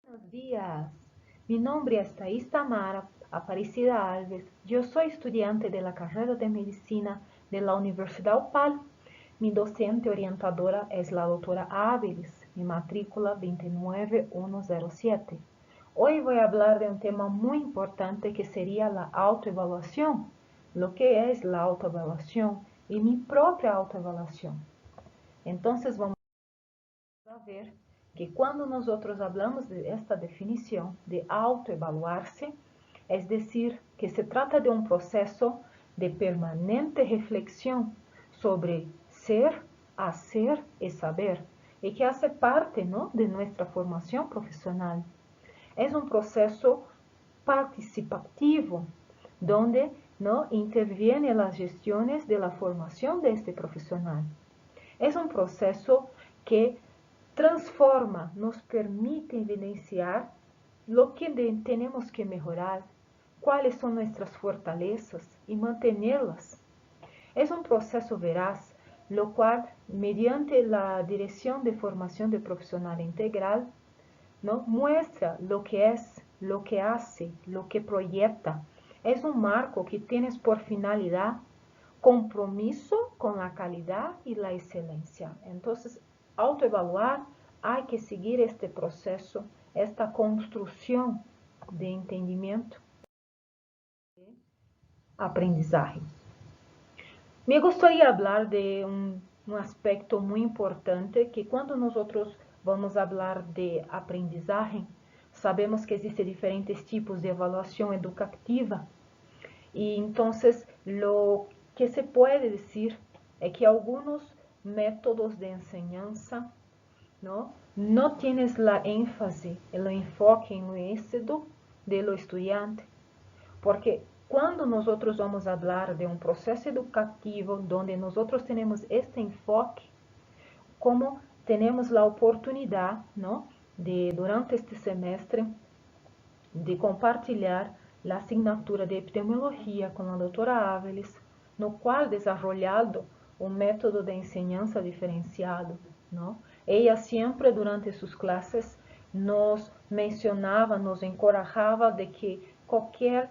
Buenos días, mi nombre es Thais Tamara Aparecida Alves. Yo soy estudiante de la carrera de Medicina de la Universidad UPAL. Mi docente orientadora es la doctora Áviles, mi matrícula 29107. Hoy voy a hablar de un tema muy importante que sería la autoevaluación, lo que es la autoevaluación y mi propia autoevaluación. Entonces vamos a ver que quando nós hablamos de esta definição de autoevaluar-se, es decir, que se trata de um processo de permanente reflexão sobre ser, hacer e saber, e que hace parte, ¿no?, de nuestra formação profissional. É um processo participativo, donde no interviene las gestiones de la formación de este profesional. Es un proceso que transforma, nos permite evidenciar lo que tenemos que mejorar, cuáles son nuestras fortalezas y mantenerlas. Es un proceso veraz, lo cual, mediante la Dirección de Formación de Profesional Integral, ¿no?, muestra lo que es, lo que hace, lo que proyecta. Es un marco que tienes por finalidad compromiso con la calidad y la excelencia. Entonces, autoevaluar, hay que seguir este proceso, esta construcción de entendimiento, de aprendizaje. Me gustaría hablar de un aspecto muy importante que cuando nosotros vamos a hablar de aprendizaje, sabemos que existen diferentes tipos de evaluación educativa. Y entonces lo que se puede decir es que algunos métodos de enseñanza no tienes la énfasis, el enfoque en el éxito de lo estudiante, porque quando nosotros vamos a hablar de un proceso educativo donde nosotros tenemos este enfoque, como tenemos la oportunidad, ¿no?, de durante este semestre de compartilhar a asignatura de epidemiologia com a doutora Áviles, no qual desarrollado um método de enseñança diferenciado, ¿no? Ella sempre durante suas classes nos mencionava, nos encorajava de que qualquer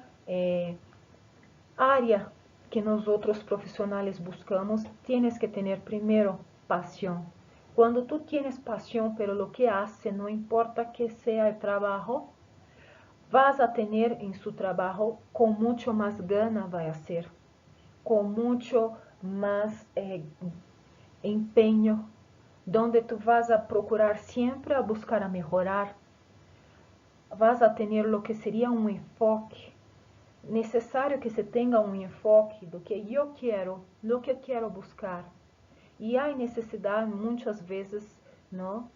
área que nós outros profissionais buscamos, tienes que ter primeiro paixão. Quando tu tienes paixão pelo lo que hace, não importa que seja o trabalho, vas a tener en su trabajo con mucho más gana, va a ser, con mucho más empeño, donde tú vas a procurar siempre a buscar a mejorar, vas a tener lo que sería un enfoque, necesario que se tenga un enfoque do que yo quiero, lo que quiero buscar. Y hay necesidad muchas veces, ¿no?,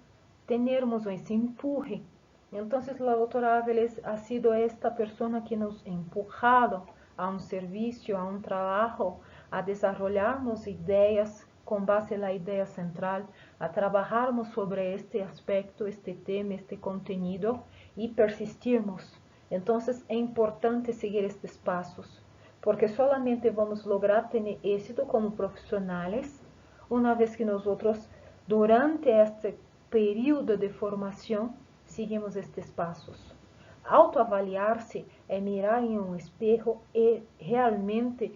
tenermos ese empuje. Entonces la doctora Áviles ha sido esta persona que nos ha empujado a un servicio, a un trabajo, a desarrollarnos ideas con base en la idea central, a trabajarmos sobre este aspecto, este tema, este contenido y persistirmos. Entonces es importante seguir estos pasos, porque solamente vamos a lograr tener éxito como profesionales una vez que nosotros durante este período de formação seguimos estes passos. Autoavaliar-se é mirar em um espejo e realmente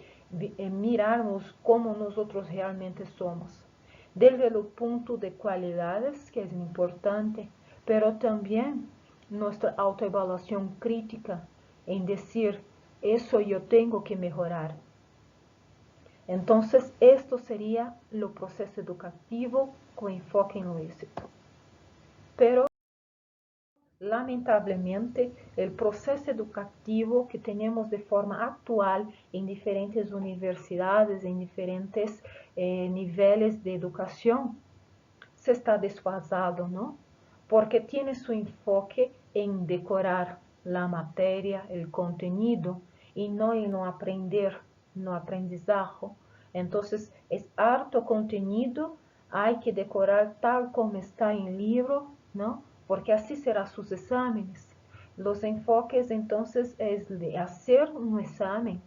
mirarmos como nós outros realmente somos. Desde o ponto de qualidades, que é importante, pero também nossa autoevaluação crítica em dizer, isso eu tenho que melhorar. Entonces, esto sería el proceso educativo con enfoque en lo éxito. Pero, lamentablemente, el proceso educativo que tenemos de forma actual en diferentes universidades, en diferentes niveles de educación, se está desfasado, ¿no? Porque tiene su enfoque en decorar la materia, el contenido, y no en no aprender, no aprendizaje. Entonces, es harto contenido, hay que decorar tal como está en libro, ¿no?, porque así serán sus exámenes. Los enfoques, entonces, es de hacer un examen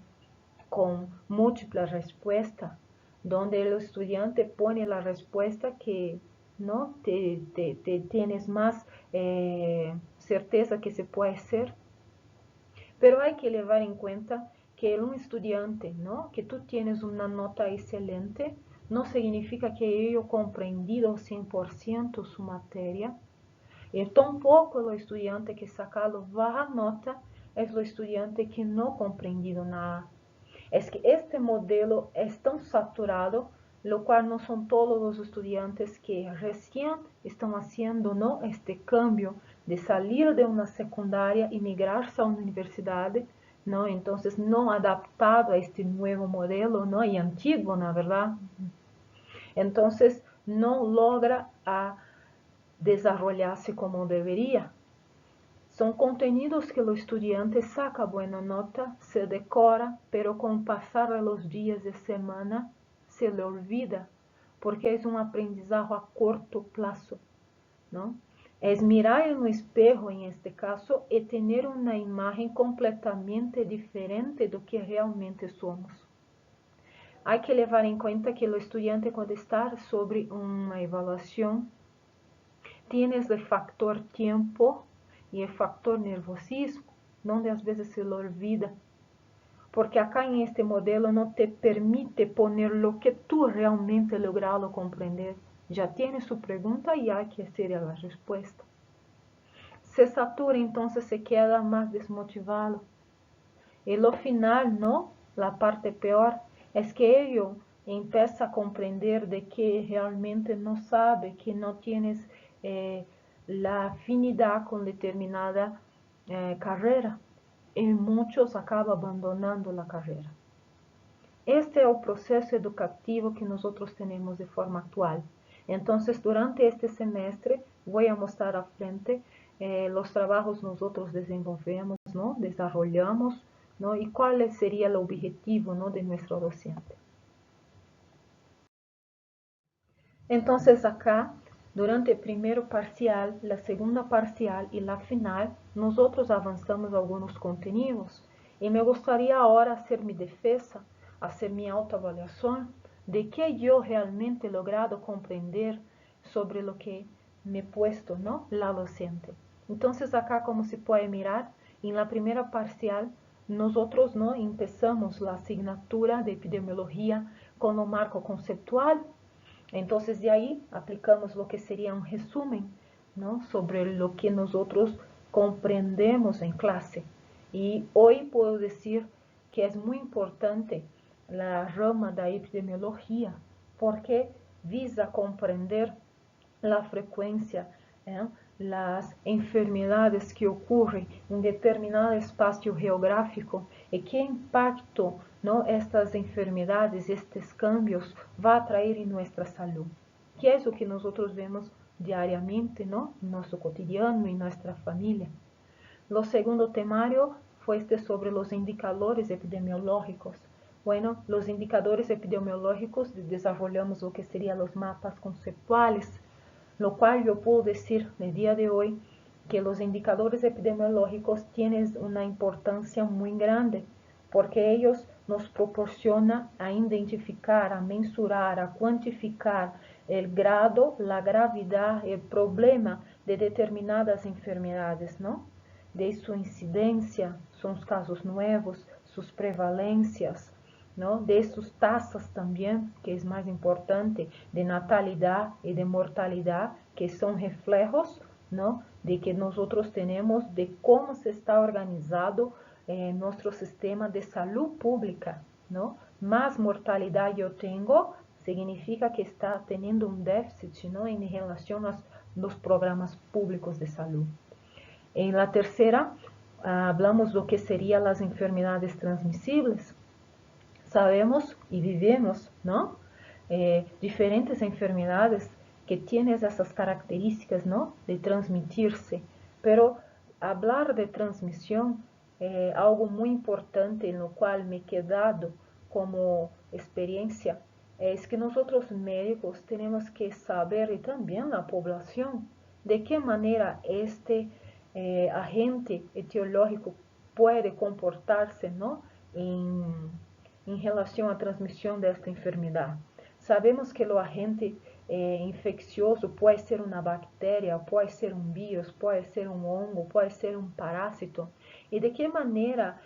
con múltiples respuestas, donde el estudiante pone la respuesta que no te tienes más certeza que se puede ser, pero hay que llevar en cuenta que un estudiante, ¿no? Que tú tienes una nota excelente, no significa que ello comprendido 100% su materia, y tampoco el estudiante que sacado baja nota es el estudiante que no comprendido nada. Es que este modelo es tan saturado, lo cual no son todos los estudiantes que recién están haciendo, ¿no?, este cambio de salir de una secundaria y migrarse a una universidad, ¿no? Entonces, no adaptado a este nuevo modelo, ¿no?, y antiguo, la verdad. Entonces, no logra desarrollarse como debería. Son contenidos que el estudiante saca buena nota, se decora, pero con pasar de los días de semana se le olvida, porque es un aprendizaje a corto plazo, ¿no? Es mirar en un espejo, en este caso, y tener una imagen completamente diferente de lo que realmente somos. Hay que llevar en cuenta que el estudiante, cuando está sobre una evaluación, tiene el factor tiempo y el factor nervosismo, donde às vezes se lo olvida. Porque acá en este modelo no te permite poner lo que tú realmente logrado comprender. Ya tiene su pregunta y hay que hacer la respuesta. Se satura, entonces se queda más desmotivado. Y lo final, ¿no? La parte peor es que ello empieza a comprender de que realmente no sabe, que no tienes la afinidad con determinada carrera. Y muchos acaban abandonando la carrera. Este es el proceso educativo que nosotros tenemos de forma actual. Entonces, durante este semestre, voy a mostrar a frente los trabajos nosotros desenvolvemos, ¿no?, desarrollamos, ¿no?, y cuál sería el objetivo, ¿no?, de nuestro docente. Entonces, acá, durante el primer parcial, la segunda parcial y la final, nosotros avanzamos algunos contenidos. Y me gustaría ahora hacer mi defensa, hacer mi autoavaliación de que yo realmente he logrado comprender sobre lo que me he puesto, ¿no?, la docente. Entonces, acá, como se puede mirar, en la primera parcial, nosotros, ¿no?, empezamos la asignatura de epidemiología con un marco conceptual. Entonces, de ahí aplicamos lo que sería un resumen, ¿no?, sobre lo que nosotros comprendemos en clase. Y hoy puedo decir que es muy importante la rama da epidemiología, porque visa comprender la frecuencia, las enfermedades que ocurren en determinado espacio geográfico y qué impacto, ¿no?, estas enfermedades, estos cambios va a traer en nuestra salud, que es lo que nosotros vemos diariamente, ¿no?, en nuestro cotidiano, en nuestra familia. Lo segundo temario fue sobre los indicadores epidemiológicos. Bueno, los indicadores epidemiológicos desarrollamos lo que serían los mapas conceptuales, lo cual yo puedo decir el día de hoy que los indicadores epidemiológicos tienen una importancia muy grande, porque ellos nos proporcionan a identificar, a mensurar, a cuantificar el grado, la gravedad, el problema de determinadas enfermedades, ¿no?, de su incidencia, sus casos nuevos, sus prevalencias, ¿no?, de sus tasas también, que es más importante, de natalidad y de mortalidad, que son reflejos, ¿no?, de que nosotros tenemos, de cómo se está organizado nuestro sistema de salud pública, ¿no? Más mortalidad yo tengo, significa que está teniendo un déficit, ¿no?, en relación a los programas públicos de salud. En la tercera, hablamos de lo que serían las enfermedades transmisibles. Sabemos y vivimos, ¿no?, diferentes enfermedades que tienen esas características, ¿no?, de transmitirse. Pero hablar de transmisión, algo muy importante en lo cual me he quedado como experiencia, es que nosotros médicos tenemos que saber, y también la población, de qué manera este agente etiológico puede comportarse, ¿no?, en relación à transmissão desta enfermidade. Sabemos que o agente infeccioso pode ser uma bactéria, pode ser um vírus, pode ser um hongo, pode ser um parásito. E de que maneira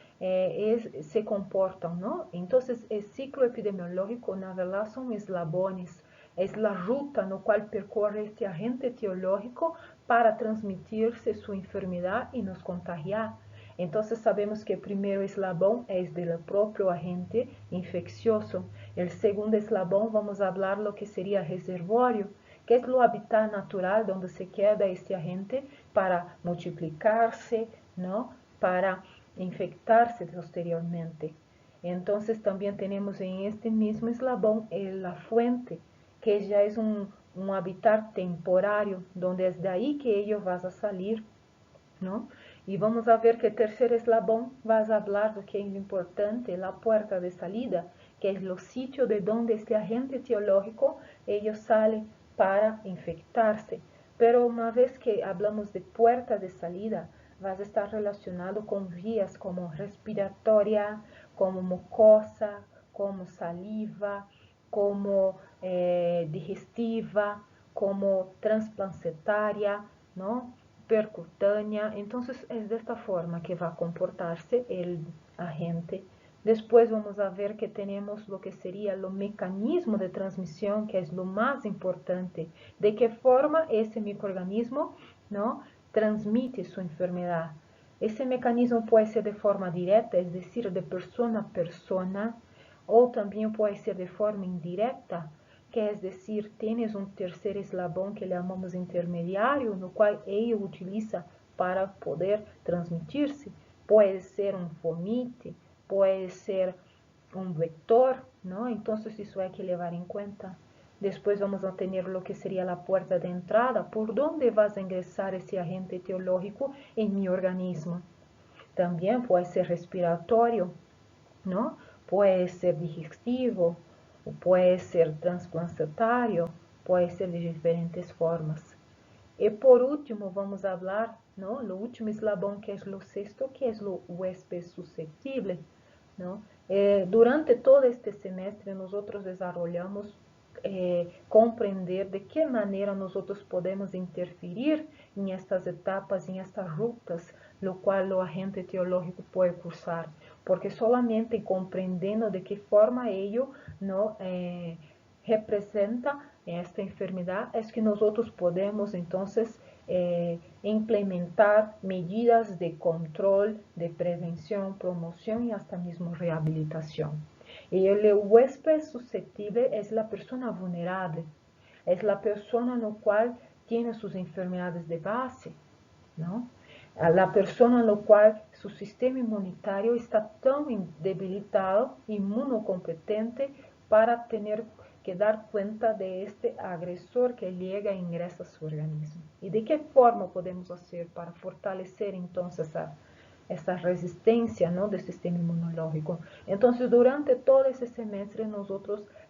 se comportam, não? Então, o ciclo epidemiológico, na verdade, são eslabones. É a ruta no qual percorre este agente etiológico para transmitir-se sua enfermidade e nos contagiar. Então, sabemos que o primeiro eslabão é do próprio agente infeccioso. O segundo eslabão, vamos falar lo que seria reservório, que é o habitat natural onde se queda este agente para multiplicar-se, não? Para infectar-se posteriormente. Então, também temos em este mesmo eslabão a fuente, que já é um habitat temporário, onde é daí que ele vai a sair, não? E vamos a ver que o terceiro eslabão vai a falar do que é importante, a porta de salida, que é o sítio de onde este agente etiológico ele sale para infectar-se. Pero uma vez que hablamos de porta de salida, vai estar relacionado com vias como respiratória, como mucosa, como saliva, como digestiva, como transplacentária, não? Percutânea. Então, é desta forma que vai comportar-se o agente. Depois vamos a ver que temos o que seria o mecanismo de transmissão, que é o mais importante. De que forma esse microorganismo, não, transmite sua enfermidade. Esse mecanismo pode ser de forma direta, é decir, de persona a persona, ou também pode ser de forma indireta, quer dizer, tens um terceiro eslabão que chamamos intermediário, no qual ele utiliza para poder transmitir-se. Pode ser um fomite, pode ser um vetor, não? Então, isso é que levar em conta. Depois vamos a ter o que seria a porta de entrada, por onde vas a ingressar esse agente etiológico em mi organismo. Também pode ser respiratório, não? Pode ser digestivo, pode ser transplancentário, pode ser de diferentes formas. E por último, vamos falar, não? O último eslabão, que é o sexto, que é o huésped suscetível, não? Durante todo este semestre, nós desenvolvemos compreender de que maneira nós podemos interferir em estas etapas, em estas rutas, no qual o agente etiológico pode cursar, porque solamente compreendendo de que forma ele não representa esta enfermidade é que nós podemos então implementar medidas de controle, de prevenção, promoção e até mesmo reabilitação. E o huésped suscetível é a pessoa vulnerável, é a pessoa no qual tem suas enfermidades de base, não? A pessoa no qual seu sistema imunitário está tão debilitado, imunocompetente, para ter que dar conta de este agressor que chega e ingressa a seu organismo. E de que forma podemos fazer para fortalecer então essa resistência, não, do sistema imunológico? Então, durante todo esse semestre, nós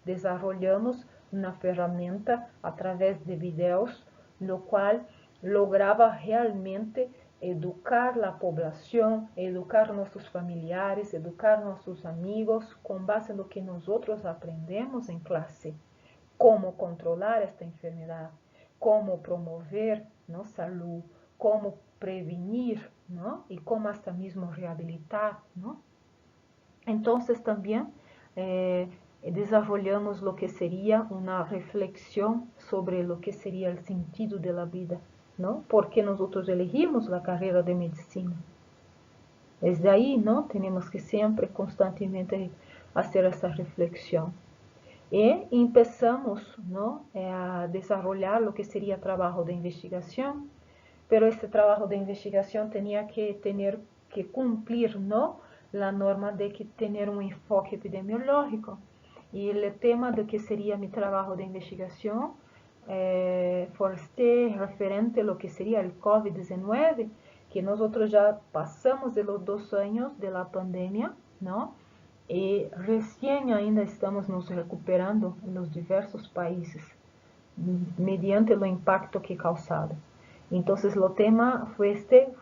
desenvolvemos uma ferramenta através de vídeos, no qual lograva realmente educar a população, educar nossos familiares, educar nossos amigos, com base no que nós aprendemos em classe. Como controlar esta enfermidade, como promover saúde, como prevenir, não? E como hasta mesmo reabilitar, não? Então, também desenvolvemos o que seria uma reflexão sobre o que seria o sentido da vida, não? Porque nós elegimos a carreira de medicina. Desde aí, não? Temos que sempre, constantemente, fazer essa reflexão. E começamos, não, a desenvolver o que seria trabalho de investigação, pero esse trabalho de investigação tinha que cumprir, não, a norma de que ter um enfoque epidemiológico. E o tema do que seria meu trabalho de investigação foi referente a lo que seria o COVID-19, que nós já passamos de los 2 anos da pandemia, não? E recém ainda estamos nos recuperando nos diversos países, mediante o impacto que causado. Então, o tema foi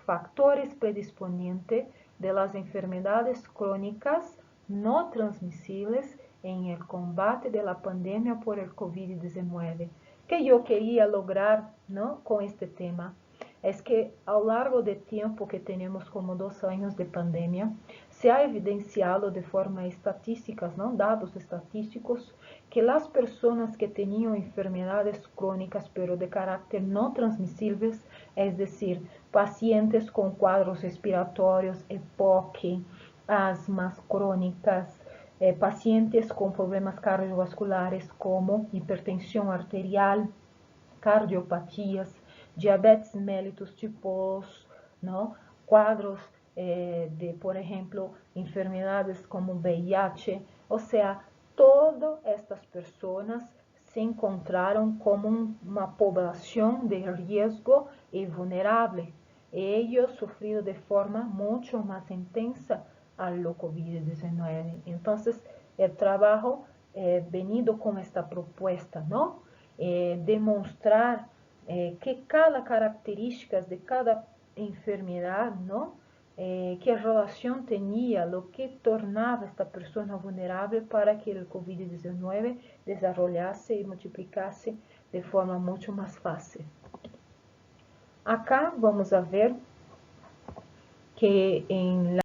factores predisponentes de las enfermedades crónicas no transmissíveis en el combate de la pandemia por el COVID-19. Que yo quería lograr, ¿no?, con este tema es que a lo largo del tiempo que tenemos como 2 años de pandemia, se ha evidenciado de forma estatística, ¿no?, datos estadísticos, que las personas que tenían enfermedades crónicas pero de carácter no transmisibles, es decir, pacientes con cuadros respiratorios, EPOC, asmas crónicas, pacientes con problemas cardiovasculares como hipertensión arterial, cardiopatías, diabetes mellitus tipo 2, ¿no?, cuadros de, por ejemplo, enfermedades como VIH, o sea, todas estas personas se encontraron como uma poblação de risco e vulnerável. Ellos sufrido de forma mucho más intensa al COVID-19. Entonces, el trabajo venido con esta propuesta, ¿no?, demonstrar que cada característica de cada enfermedad, ¿no?, que relación tenía, lo que tornaba esta persona vulnerable para que el COVID-19 desarrollase y multiplicase de forma mucho más fácil. Acá vamos a ver que en la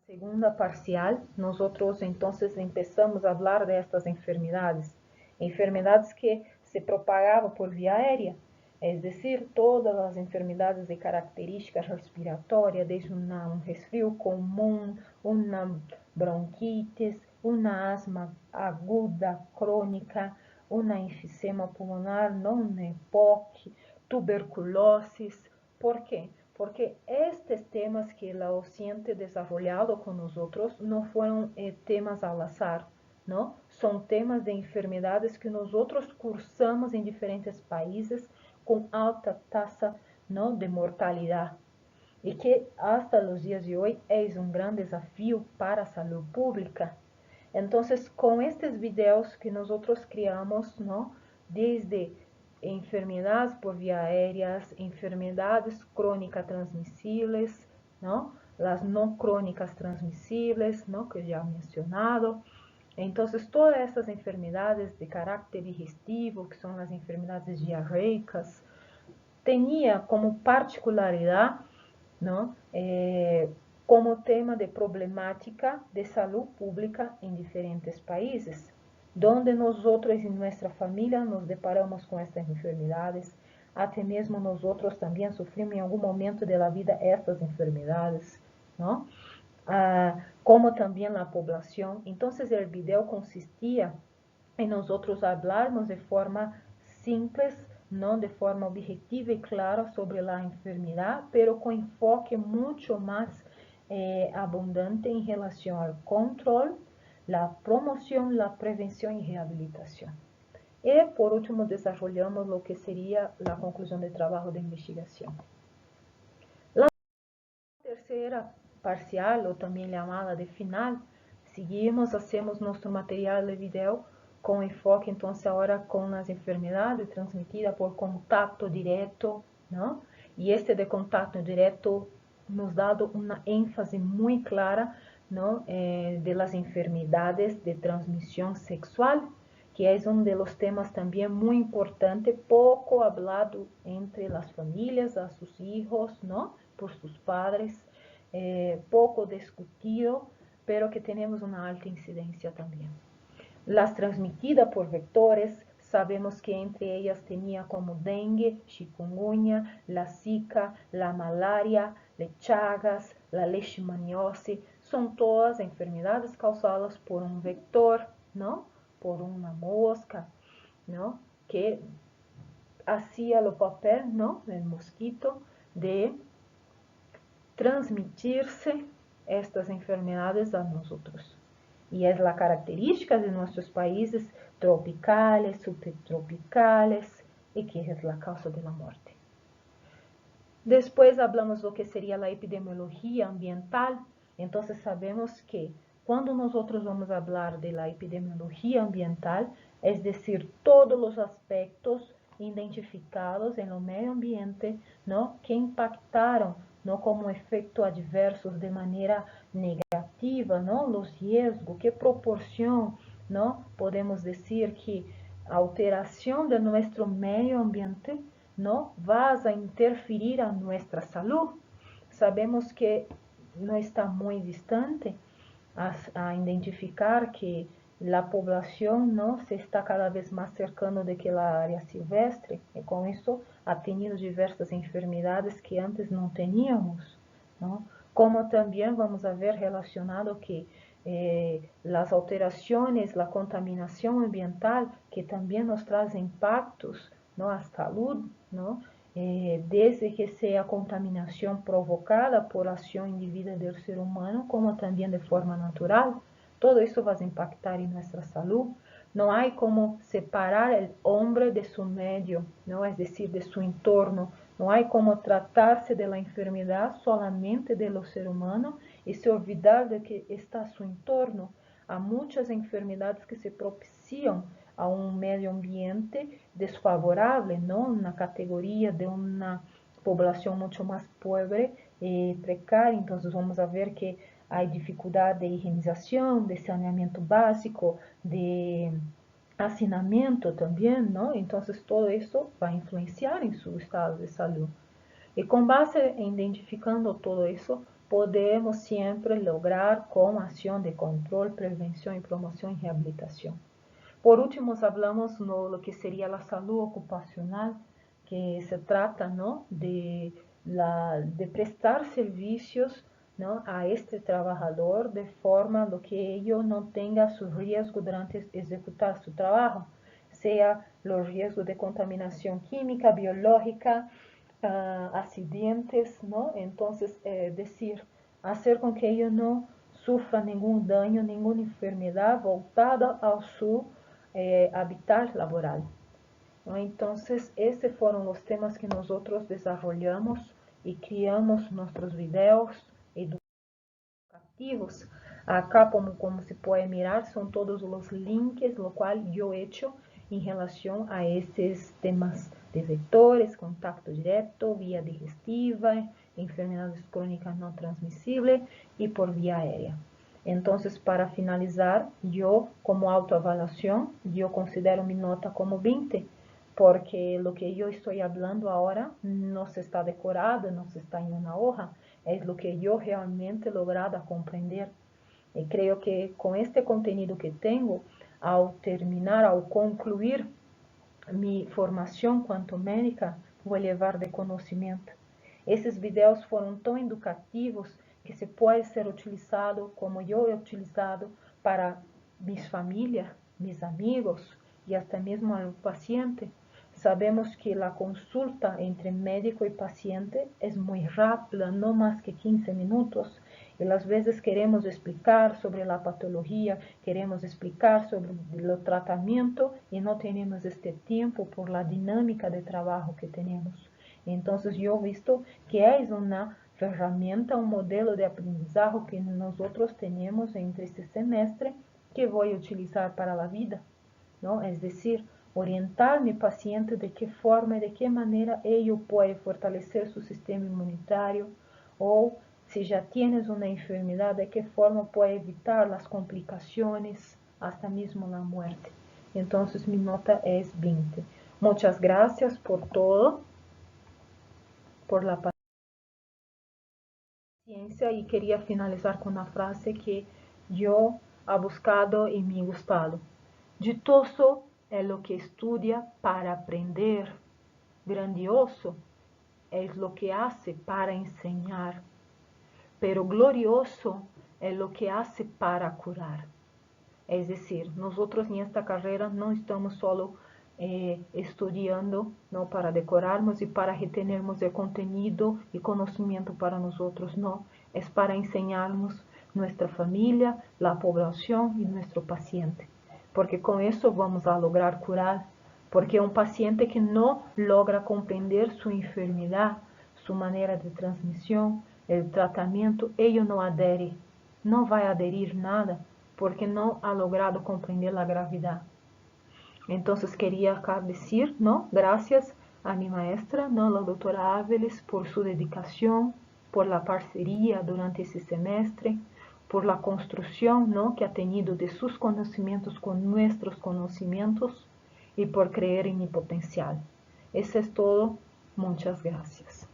segunda parcial, nosotros entonces empezamos a hablar de estas enfermedades. Enfermedades que se propagaban por vía aérea, es decir, todas las enfermedades de características respiratorias, desde un resfrío común, una bronquitis, una asma aguda, crónica, una enfisema pulmonar, ¿no?, un EPOC, tuberculosis. ¿Por qué? Porque estos temas que la OCIENTE ha desarrollado con nosotros no fueron temas al azar, ¿no? Son temas de enfermedades que nosotros cursamos en diferentes países con alta tasa, ¿no?, de mortalidad, y que hasta los días de hoy es un gran desafío para la salud pública. Entonces, con estos videos que nosotros creamos, ¿no?, desde enfermedades por vía aéreas, enfermedades crónicas transmisibles, ¿no?, las no crónicas transmisibles, ¿no?, que ya he mencionado. Entonces, todas estas enfermedades de carácter digestivo, que son las enfermedades diarreicas, tenía como particularidad, ¿no?, como tema de problemática de salud pública en diferentes países, donde nosotros en nuestra familia nos deparamos con estas enfermedades, até mesmo nosotros también sufrimos en algún momento de la vida estas enfermedades, ¿no?, como también la población. Entonces, el video consistía en nosotros hablarmos de forma simples, no de forma objetiva y clara sobre la enfermedad, pero con enfoque mucho más abundante en relación al control, la promoción, la prevención y rehabilitación. Y por último desarrollamos lo que sería la conclusión de trabajo de investigación. La tercera parcial, o también llamada de final, seguimos, hacemos nuestro material de video con enfoque entonces ahora con las enfermedades transmitidas por contacto directo, ¿no? Y este de contacto directo nos ha dado una énfasis muy clara, ¿no?, de las enfermedades de transmisión sexual, que es uno de los temas también muy importante, poco hablado entre las familias, a sus hijos, ¿no?, por sus padres, poco discutido, pero que tenemos una alta incidencia también. Las transmitidas por vectores, sabemos que entre ellas tenía como dengue, chikungunya, la zika, la malaria, la chagas, la leishmaniose, son todas enfermedades causadas por un vector, ¿no?, por una mosca, ¿no?, que hacía el papel, ¿no?, el mosquito, de transmitirse estas enfermedades a nosotros. Y es la característica de nuestros países tropicales, subtropicales, y que es la causa de la muerte. Después hablamos de lo que sería la epidemiología ambiental. Entonces sabemos que cuando nosotros vamos a hablar de la epidemiología ambiental, es decir, todos los aspectos identificados en el medio ambiente, ¿no?, que impactaron, ¿no?, como efecto adversos de manera negativa, ¿no?, los riesgos, qué proporción ¿no? Podemos decir que a alteración de nuestro medio ambiente, ¿no? Va a interferir a nuestra salud. Sabemos que no está muy distante a identificar que la población, ¿no? Se está cada vez más cercano de que la área silvestre, y con eso ha tenido diversas enfermedades que antes no teníamos, ¿no? Como también vamos a ver relacionado que las alteraciones, la contaminación ambiental, que también nos trae impactos, ¿no? A salud, ¿no? Desde que sea contaminación provocada por acción indebida del ser humano, como también de forma natural, todo eso va a impactar en nuestra salud. No hay como separar el hombre de su medio, ¿no? Es decir, de su entorno. No hay como tratarse de la enfermedad solamente de los seres humanos y se olvidar de que está a su entorno. Há muitas enfermedades que se propiciam a um meio ambiente desfavorável, não? Na categoria de uma população muito mais pobre e precária. Então, vamos a ver que há dificuldade de higienização, de saneamento básico, de hacinamento também, não? Então, todo isso vai influenciar em seu estado de saúde. E com base em identificando todo isso, podemos sempre lograr com ação de controle, prevenção e promoção e reabilitação. Por último, hablamos no lo que seria a saúde ocupacional, que se trata, ¿no? de prestar serviços, ¿no? A este trabajador de forma do que ele não tenha su riesgo durante executar su trabajo, sea los riesgos de contaminación química, biológica, acidentes, ¿no? Entonces, decir, hacer con que ellos no sufra ningún daño, ninguna enfermedad voltada a su habitat laboral. ¿No? Entonces, estos fueron los temas que nosotros desarrollamos y criamos nuestros videos educativos. Acá, como se puede mirar, son todos los links, lo cual yo he hecho en relación a esses temas de vectores, contacto directo, vía digestiva, enfermedades crónicas no transmisibles y por vía aérea. Entonces, para finalizar, yo como autoavaliación, yo considero mi nota como 20, porque lo que yo estoy hablando ahora no se está decorado, no se está en una hoja, es lo que yo realmente he logrado comprender. Y creo que con este contenido que tengo, al terminar, al concluir mi formación quanto médica, voy a llevar de conocimiento. Esses videos foram tão educativos que se pode ser utilizado como eu he utilizado para mis famílias, mis amigos e até mesmo ao paciente. Sabemos que a consulta entre médico e paciente é muito rápida, não mais que 15 minutos. E às vezes queremos explicar sobre a patologia, queremos explicar sobre o tratamento e não temos este tempo por la dinâmica de trabalho que temos. Então, eu he visto que é uma ferramenta, um modelo de aprendizagem que nós temos entre este semestre que vou utilizar para a vida, não? É decir, orientar meu paciente de que forma e de que maneira ele pode fortalecer seu sistema imunitário ou se já tienes uma enfermidade, de que forma pode evitar as complicações, até mesmo a morte. Então, minha nota é 20. Muitas graças por todo, por la paciencia, e queria finalizar com uma frase que eu he buscado e me gustado. Ditoso é lo que estudia para aprender, grandioso é lo que hace para enseñar, pero glorioso é lo que hace para curar. Es decir, nosotros en esta carrera no estamos solo estudiando, no para decorarmos y para retenermos el contenido y conocimiento para nosotros, no, es para enseñarnos nuestra familia, la población y nuestro paciente, porque con eso vamos a lograr curar, porque un paciente que no logra comprender su enfermedad, su manera de transmisión, el tratamiento, ello no adere, no va a adherir nada, porque não ha logrado compreender a gravidade. Então, queria acá dizer, ¿no? Gracias a mi maestra, ¿no? La doutora Áviles, por su dedicación, por la parceria durante esse semestre, por la construcción, ¿no?, que ha tenido de sus conocimientos con nuestros conocimientos y por creer en mi potencial. Eso es todo. Muchas gracias.